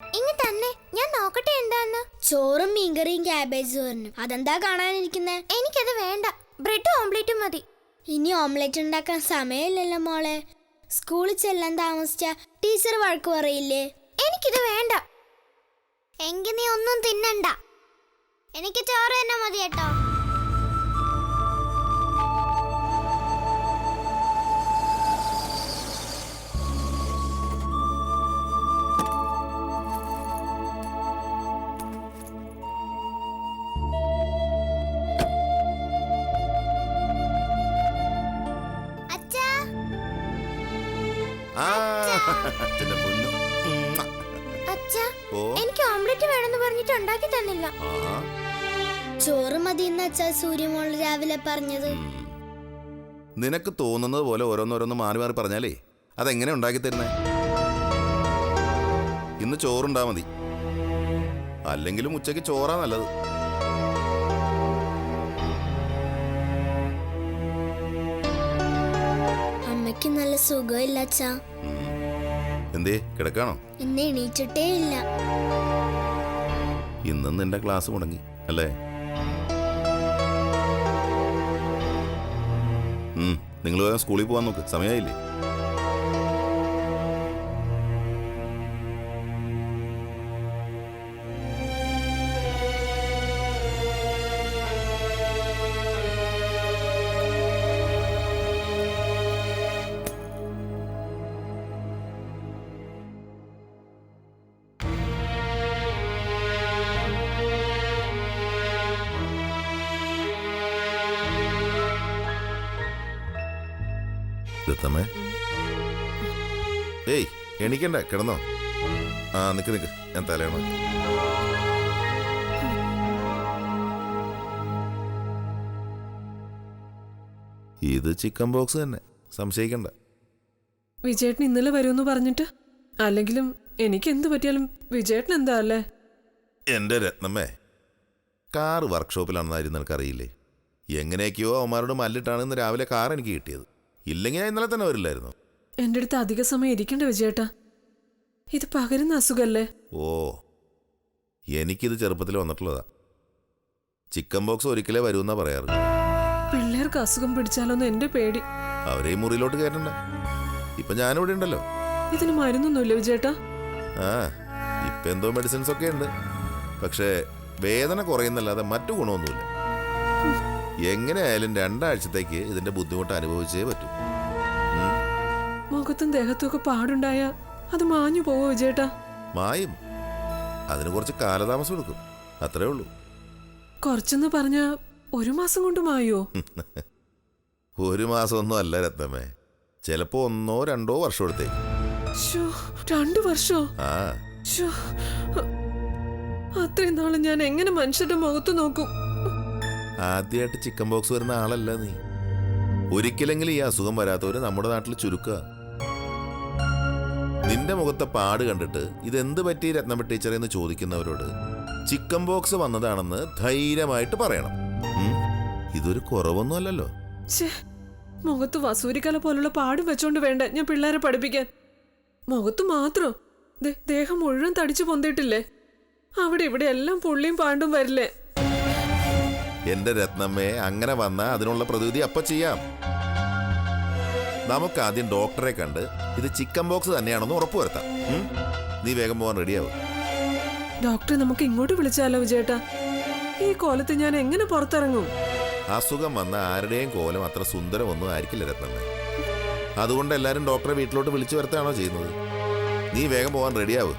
ഇങ്ങ് തന്നെ, ഞാൻ നോക്കട്ടെ എന്താന്ന്. ചോറും മീൻകറിയും ക്യാബേജ് തോരനും. അതെന്താ കാണാനിരിക്കുന്നേ? എനിക്കത് വേണ്ട, ബ്രെഡ് ഓംലെറ്റും മതി. ഇനി ഓംലെറ്റ് ഉണ്ടാക്കാൻ സമയമില്ലല്ലോ മോളെ. സ്കൂളിൽ ചെല്ലാൻ താമസിച്ച ടീച്ചർ വഴക്ക് പറയില്ലേ? എനിക്കിത് വേണ്ട. എങ്കിൽ നീ ഒന്നും തിന്നണ്ട, എനിക്ക് ചോറ് തന്നെ മതി കേട്ടോ. എനിക്ക് ഓംലെറ്റ് വേണമെന്ന് പറഞ്ഞിട്ട് ഉണ്ടാക്കി തന്നില്ല. ചോറ് മതി എന്ന് അച്ഛാ സൂര്യമോൾ രാവിലെ പറഞ്ഞത്. നിനക്ക് തോന്നുന്നത് പോലെ ഓരോന്നോരോന്ന് മാറി മാറി പറഞ്ഞാലേ അതെങ്ങനെ ഉണ്ടാക്കി തരുന്നേ? ഇന്ന് ചോറുണ്ടാ മതി, അല്ലെങ്കിലും ഉച്ചയ്ക്ക് ചോറാ നല്ലത്. അമ്മയ്ക്ക് നല്ല സുഖമില്ല അച്ഛാ. എന്തേ കിടക്കാണോ? ഇന്ന് എണീച്ചിട്ടേ ഇല്ല. ഇന്നും നിന്റെ ക്ലാസ് മുടങ്ങി അല്ലേ? നിങ്ങൾ സ്കൂളിൽ പോവാൻ നോക്ക്, സമയമായില്ലേ? ഏയ് എണീക്കണ്ട, കിടന്നോ. നിക്ക് നിക്ക്, ഞാൻ തലയണോ. ഇത് ചിക്കൻ ബോക്സ് തന്നെ, സംശയിക്കണ്ട. വിജയേട്ടൻ ഇന്നലെ വരുമെന്ന് പറഞ്ഞിട്ട്, അല്ലെങ്കിലും എനിക്ക് എന്ത് പറ്റിയാലും വിജയേട്ടൻ എന്താ അല്ലേ? എന്റെ രത്നമ്മേ, കാറ് വർക്ക്ഷോപ്പിലാണെന്നായിരുന്നു നിനക്കറിയില്ലേ? എങ്ങനെയൊക്കെയോ അവന്മാരോട് മല്ലിട്ടാണ് ഇന്ന് രാവിലെ കാർ എനിക്ക് കിട്ടിയത്. ഇല്ലെങ്കിൽ ഞാൻ ഇന്നലെ തന്നെ വരില്ലായിരുന്നു. എന്റെ അടുത്ത് അധിക സമയം ഇരിക്കണ്ട വിജയേട്ടാ, ഇത് പകരുന്ന അസുഖല്ലേ? ഓ, എനിക്കിത് ചെറുപ്പത്തിൽ വന്നിട്ടുള്ളതാ. ചിക്കൻ ബോക്സ് ഒരിക്കലേ വരുമെന്നാ പറയാറ്. പിള്ളേർക്ക് അസുഖം പിടിച്ചാലോന്ന് എന്റെ പേടി. അവരെ ഈ മുറിയിലോട്ട് കയറ്റണ്ട, ഇപ്പൊ ഞാനിവിടെ ഉണ്ടല്ലോ. ഇതിന് മരുന്നൊന്നുമില്ല വിജയേട്ടാ? ഇപ്പൊ എന്തോ മെഡിസിൻസ് ഒക്കെ ഉണ്ട്, പക്ഷേ വേദന കുറയുന്നല്ലാതെ മറ്റു ഗുണമൊന്നുമില്ല. എങ്ങനെയായാലും 2 ആഴ്ചത്തേക്ക് ഇതിന്റെ ബുദ്ധിമുട്ട് അനുഭവിച്ചേ പറ്റൂ. മുഖത്തും ദേഹത്തുമൊക്കെ പാടുണ്ടായ അത് മാഞ്ഞു പോവോ വിജയേട്ടാ? മായും, അതിന് കുറച്ച് കാലതാമസം എടുക്കും, അത്രേ ഉള്ളൂ. കുറച്ചെന്ന് പറഞ്ഞ 1 മാസം കൊണ്ട് മായോ? 1 മാസമൊന്നും അല്ല രത്നമേ, ചിലപ്പോ 1-2 വർഷം എടുത്തേക്ക്. 2 വർഷോ? അത്രയും നാള് ഞാൻ എങ്ങനെ മനുഷ്യരുടെ മുഖത്ത് നോക്കും? ആദ്യമായിട്ട് ചിക്കൻ ബോക്സ് വരുന്ന ആളല്ല നീ. ഒരിക്കലെങ്കിലും ഈ അസുഖം വരാത്തവര് നമ്മുടെ നാട്ടിൽ ചുരുക്കുക. നിന്റെ മുഖത്തെ പാട് കണ്ടിട്ട് ഇതെന്ത് പറ്റി രത്നമ്മ ടീച്ചറെ എന്ന് ചോദിക്കുന്നവരോട് ചിക്കൻ ബോക്സ് വന്നതാണെന്ന് ധൈര്യമായിട്ട് പറയണം. ഇതൊരു കുറവൊന്നും അല്ലല്ലോ. മുഖത്ത് വസൂരിക്കല പോലുള്ള പാടും വെച്ചോണ്ട് വേണ്ട ഞാൻ പിള്ളേരെ പഠിപ്പിക്കാൻ. മുഖത്ത് മാത്രം, ദേഹം മുഴുവൻ തടിച്ചു പൊന്തിട്ടില്ലേ? അവിടെ ഇവിടെ എല്ലാം പുള്ളിയും പാണ്ടും വരില്ലേ? എന്റെ രത്നമ്മയെ, അങ്ങനെ വന്നാ അതിനുള്ള പ്രതിവിധി അപ്പൊ ചെയ്യാം. നമുക്ക് ആദ്യം ഡോക്ടറെ കണ്ട് ഇത് ചിക്കൻ ബോക്സ് തന്നെയാണെന്ന് ഉറപ്പുവരുത്താം. നീ വേഗം പോകാൻ റെഡിയാവും. ഡോക്ടറെ നമുക്ക് ഇങ്ങോട്ട് വിളിച്ചാലോ വിജയേട്ടാ? ഈ കോലത്ത് ഞാൻ എങ്ങനെ പുറത്തിറങ്ങും? അസുഖം വന്ന ആരുടെയും കോലം അത്ര സുന്ദരമൊന്നും ആയിരിക്കില്ല രത്നമ്മേ. അതുകൊണ്ട് എല്ലാരും ഡോക്ടറെ വീട്ടിലോട്ട് വിളിച്ചു വരുത്താണോ ചെയ്യുന്നത്? നീ വേഗം പോകാൻ റെഡിയാവും.